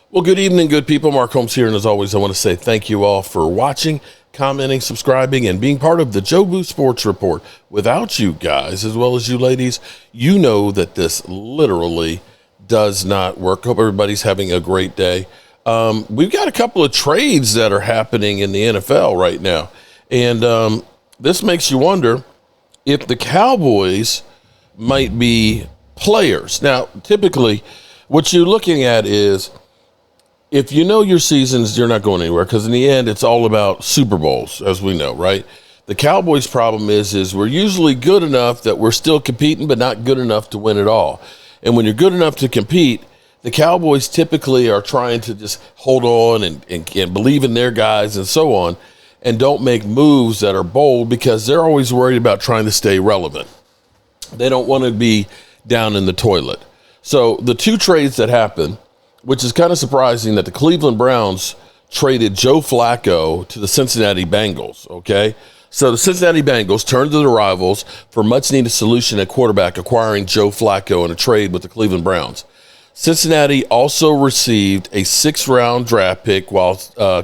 Well, good evening, good people. Mark Holmes here, and as always, I want to say thank you all for watching, commenting, subscribing, and being part of the Joe Boo Sports Report. Without you guys, as well as you ladies, you know that this literally does not work. Hope everybody's having a great day. We've got a couple of trades that are happening in the NFL right now, and this makes you wonder if the Cowboys might be players. Now, typically, what you're looking at is, if you know your seasons, you're not going anywhere, because in the end, it's all about Super Bowls, as we know, right? The Cowboys' problem is we're usually good enough that we're still competing, but not good enough to win it all. And when you're good enough to compete, the Cowboys typically are trying to just hold on and believe in their guys and so on, and don't make moves that are bold because they're always worried about trying to stay relevant. They don't want to be down in the toilet. So the two trades that happened, which is kind of surprising, that the Cleveland Browns traded Joe Flacco to the Cincinnati Bengals, okay? So the Cincinnati Bengals turned to the rivals for much-needed solution at quarterback, acquiring Joe Flacco in a trade with the Cleveland Browns. Cincinnati also received a 6th-round draft pick, while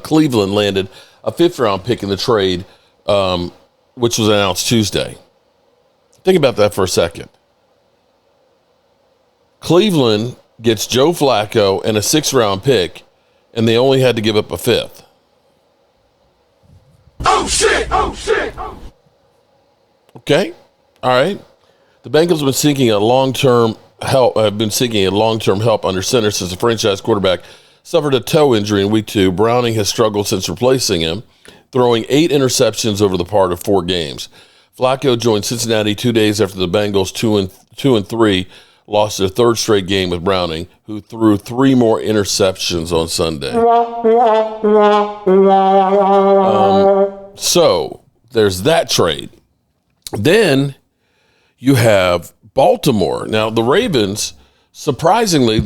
Cleveland landed a 5th-round pick in the trade, which was announced Tuesday. Think about that for a second. Cleveland gets Joe Flacco and a 6th-round pick, and they only had to give up a 5th. Oh, shit! Oh, shit! Okay, all right. The Bengals have been seeking long-term help under center since the franchise quarterback suffered a toe injury in Week 2. Browning has struggled since replacing him, throwing 8 interceptions over the part of 4 games. Flacco joined Cincinnati 2 days after the Bengals 2-3 lost their 3rd straight game with Browning, who threw 3 more interceptions on Sunday. So there's that trade. Then you have Baltimore. Now, the Ravens, surprisingly,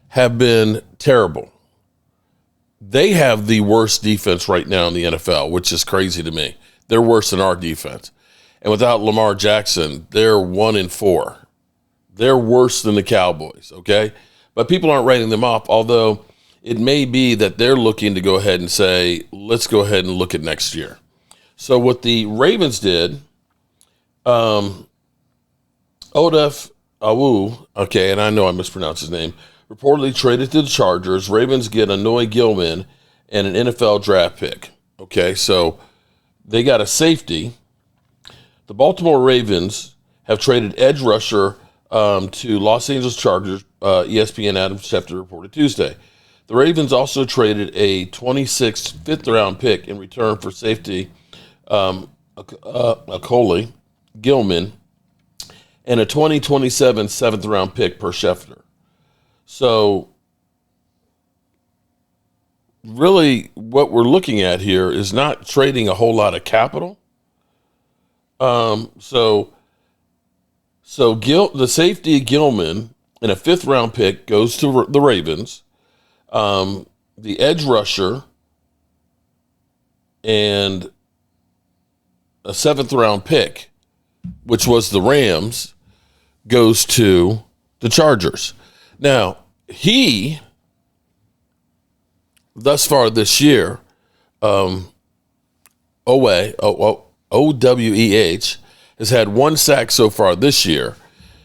have been terrible. They have the worst defense right now in the NFL, which is crazy to me. They're worse than our defense. And without Lamar Jackson, they're 1-4. They're worse than the Cowboys, okay? But people aren't writing them off, although it may be that they're looking to go ahead and say, let's go ahead and look at next year. So what the Ravens did, Odef Awu, okay, and I know I mispronounced his name, reportedly traded to the Chargers. Ravens get Anoy Gilman and an NFL draft pick, okay? So they got a safety. The Baltimore Ravens have traded edge rusher to Los Angeles Chargers, ESPN Adam Schefter reported Tuesday. The Ravens also traded a 26th 5th-round pick in return for safety Akoli Gilman and a 2027 7th-round pick per Schefter. So really what we're looking at here is not trading a whole lot of capital. So the safety Gilman and a 5th-round pick goes to the Ravens. The edge rusher and a 7th-round pick, which was the Rams, goes to the Chargers. Now, he, thus far this year, O-W-E-H, has had 1 sack so far this year.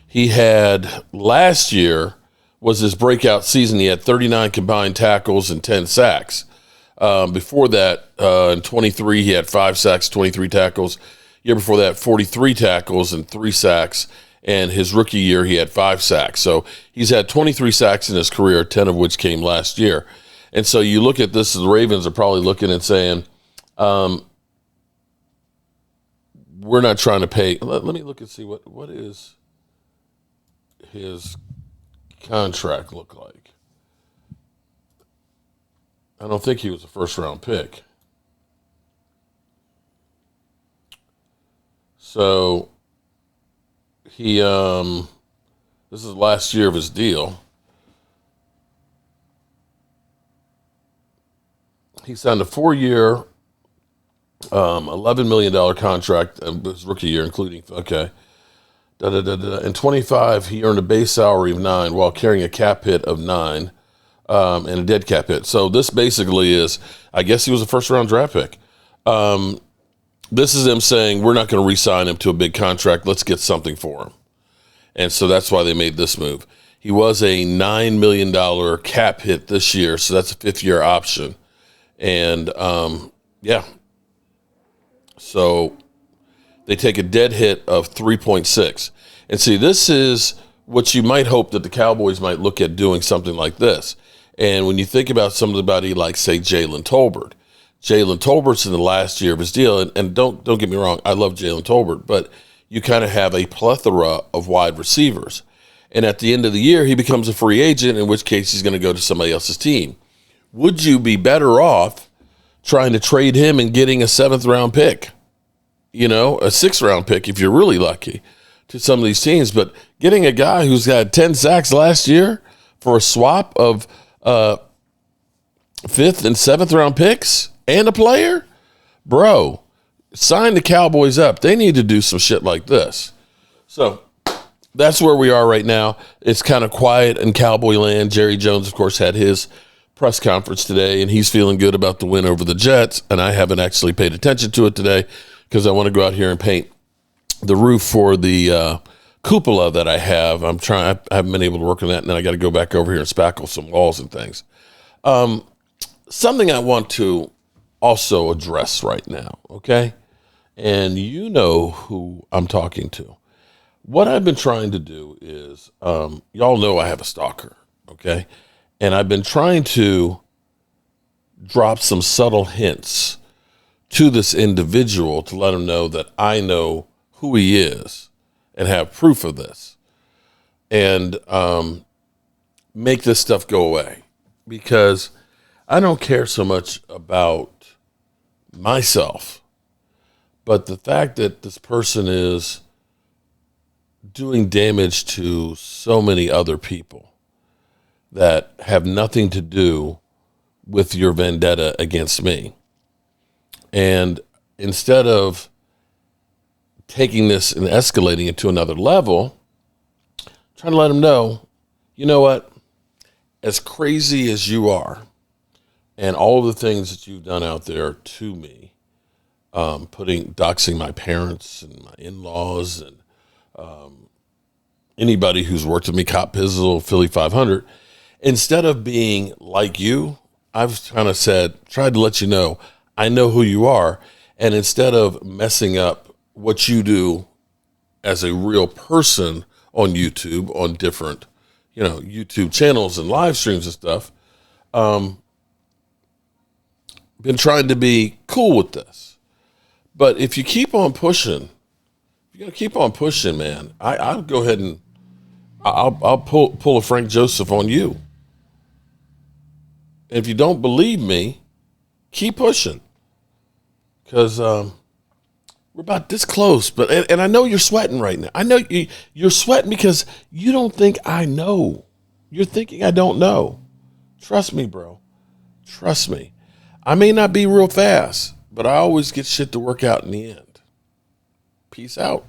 He had, last year was his breakout season. He had 39 combined tackles and 10 sacks. Before that, in 23, he had 5 sacks, 23 tackles. Year before that, 43 tackles and 3 sacks. And his rookie year, he had 5 sacks. So he's had 23 sacks in his career, 10 of which came last year. And so you look at this, the Ravens are probably looking and saying, we're not trying to pay. Let me look and see what is his contract look like. I don't think he was a 1st-round pick. So he this is the last year of his deal. He signed a 4-year, $11 million contract his rookie year, including, okay. In 25, he earned a base salary of $9 while carrying a cap hit of $9. and a dead cap hit. So this basically is, I guess he was a first-round draft pick. This is them saying, we're not going to re-sign him to a big contract. Let's get something for him. And so that's why they made this move. He was a $9 million cap hit this year, so that's a fifth-year option. And, yeah. So they take a dead hit of 3.6. And see, this is what you might hope that the Cowboys might look at doing something like this. And when you think about somebody like, say, Jalen Tolbert's in the last year of his deal, and don't get me wrong, I love Jalen Tolbert, but you kind of have a plethora of wide receivers. And at the end of the year, he becomes a free agent, in which case he's going to go to somebody else's team. Would you be better off trying to trade him and getting a 7th-round pick? A 6th-round pick if you're really lucky to some of these teams. But getting a guy who's got 10 sacks last year for a swap of 5th and 7th-round picks and a player? Bro, sign the Cowboys up. They need to do some shit like this. So that's where we are right now. It's kind of quiet in Cowboy land. Jerry Jones, of course, had his press conference today, and he's feeling good about the win over the Jets. And I haven't actually paid attention to it today because I want to go out here and paint the roof for the cupola that I have. I haven't been able to work on that, and then I got to go back over here and spackle some walls and things. Something I want to also address right now, okay? And you know who I'm talking to. What I've been trying to do is, y'all know I have a stalker, okay? And I've been trying to drop some subtle hints to this individual to let him know that I know who he is and have proof of this. And make this stuff go away. Because I don't care so much about myself, but the fact that this person is doing damage to so many other people that have nothing to do with your vendetta against me. And instead of taking this and escalating it to another level, I'm trying to let them know, you know what? As crazy as you are, and all the things that you've done out there to me, doxing my parents and my in-laws and anybody who's worked with me, Cop Pizzle, Philly 500, instead of being like you, I've kind of tried to let you know, I know who you are. And instead of messing up what you do as a real person on YouTube, on different, YouTube channels and live streams and stuff, been trying to be cool with this. But if you keep on pushing, you're going to keep on pushing, man, I'll go ahead and I'll pull a Frank Joseph on you. And if you don't believe me, keep pushing. Because we're about this close. And I know you're sweating right now. I know you're sweating because you don't think I know. You're thinking I don't know. Trust me, bro. Trust me. I may not be real fast, but I always get shit to work out in the end. Peace out.